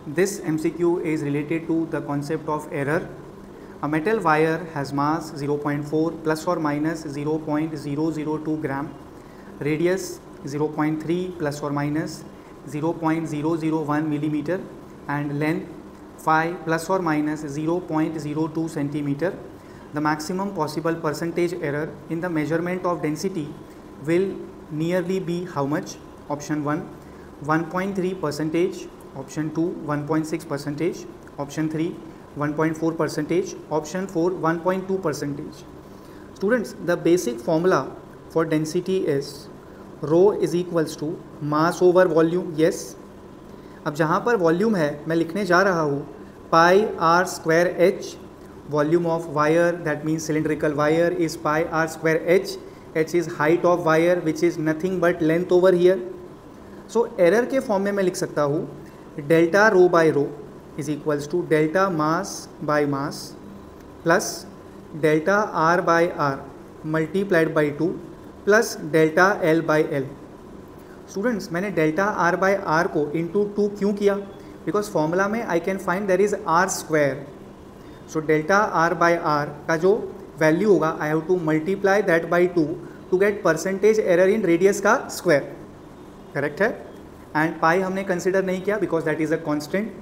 This MCQ is related to the concept of error. A metal wire has mass 0.4 plus or minus 0.002 gram, radius 0.3 plus or minus 0.001 millimeter, and length phi plus or minus 0.02 centimeter. The maximum possible percentage error in the measurement of density will nearly be how much? Option 1 1.3 percentage, option 2 1.6 percentage, option 3 1.4 percentage, option 4 1.2 percentage. Students, the basic formula for density is rho is equals to mass over volume. Yes. अब जहाँ पर volume है मैं लिखने जा रहा हूँ pi R square H. Volume of wire, that means cylindrical wire, is pi R square H. H is height of wire which is nothing but length over here. So error के form में मैं लिख सकता हूँ delta rho by rho is equals to delta mass by mass plus delta are by R multiplied by 2 plus delta L by L. Students, मैंने delta are by are को into 2 क्यों किया? बिकॉज फॉर्मूला में I can find there is r square. So delta are by r का जो value होगा I have to multiply that by 2 to get percentage error in radius का square. Correct है. And pi हमने consider नहीं किया because that is a constant.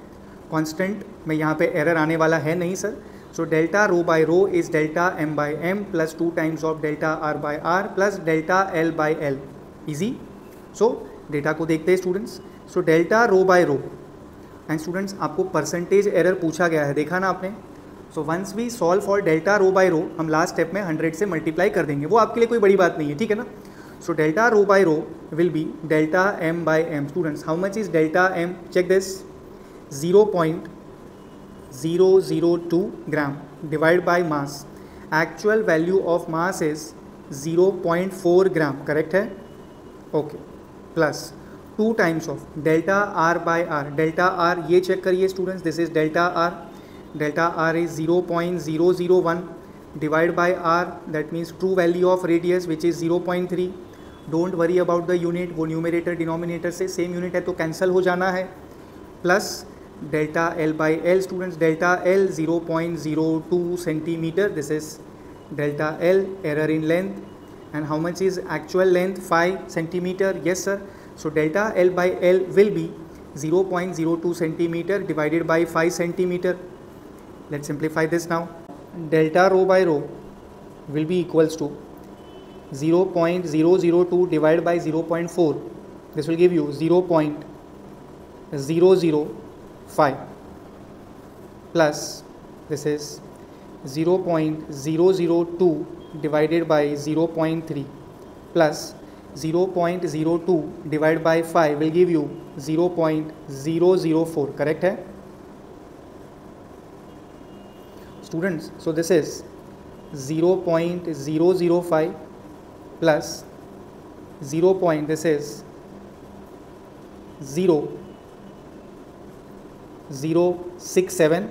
Constant में यहाँ पे एरर आने वाला है नहीं sir. So delta rho by rho is delta M by M plus 2 times of delta are by R plus delta L by L. Easy. So data को देखते हैं students. So delta rho by rho and students आपको percentage error पूछा गया है, देखा ना आपने. So once we solve for delta rho by rho हम लास्ट स्टेप में 100 से मल्टीप्लाई कर देंगे, वो आपके लिए कोई बड़ी बात नहीं है, ठीक है ना. So delta rho by rho will be delta M by M. Students, how much is delta M? Check this. 0.002 gram divide by mass. Actual value of mass is 0.4 gram. Correct है. Okay. Plus 2 times of delta are by R. Delta R ये check करिए students, this is delta R. Delta R is 0.001 divide by R, that means true value of radius which is 0.3. Don't worry about the unit, वो numerator denominator से same unit है तो cancel हो जाना है. Plus delta L by L. Students, delta L 0.02 centimetre. This is delta L. Error in length. And how much is actual length? 5 centimeter. Yes sir. So delta L by L will be 0.02 centimeter divided by 5 centimeter. Let's simplify this now. Delta rho by rho will be equals to 0.002 divided by 0.4. This will give you 0.005 plus this is 0.002 divided by 0.3 plus 0.02 divided by 5 will give you 0.004. correct hai students? So this is 0.005 plus this is 0.067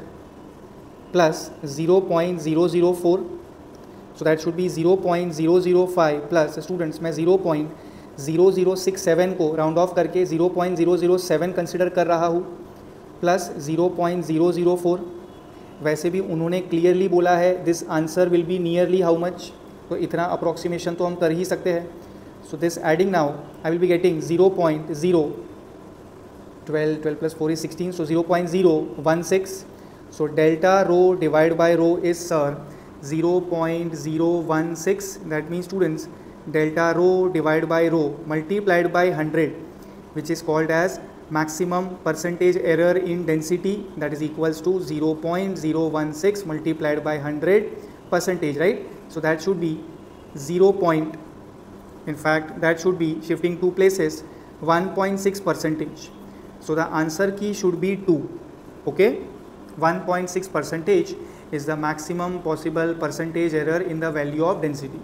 plus 0.004. So that should be 0.005 plus. Students, मैं 0.0067 को round of करके 0.007 consider कर रहा हूँ plus 0.004. वैसे भी उन्होंने clearly बोला है this answer will be nearly how much, तो इतना अप्रॉक्सीमेशन तो हम कर ही सकते हैं. So this adding now I will be getting 0.012 plus 4 is 16, so 0.016. So delta rho divided by rho is sir 0.016. that means students delta rho divided by rho multiplied by 100 which is called as maximum percentage error in density, that is equals to 0.016 multiplied by 100 percentage, right? So that should be 0. In fact that should be shifting 2 places 1.6 percentage. So the answer key should be 2. okay. 1.6 percentage is the maximum possible percentage error in the value of density.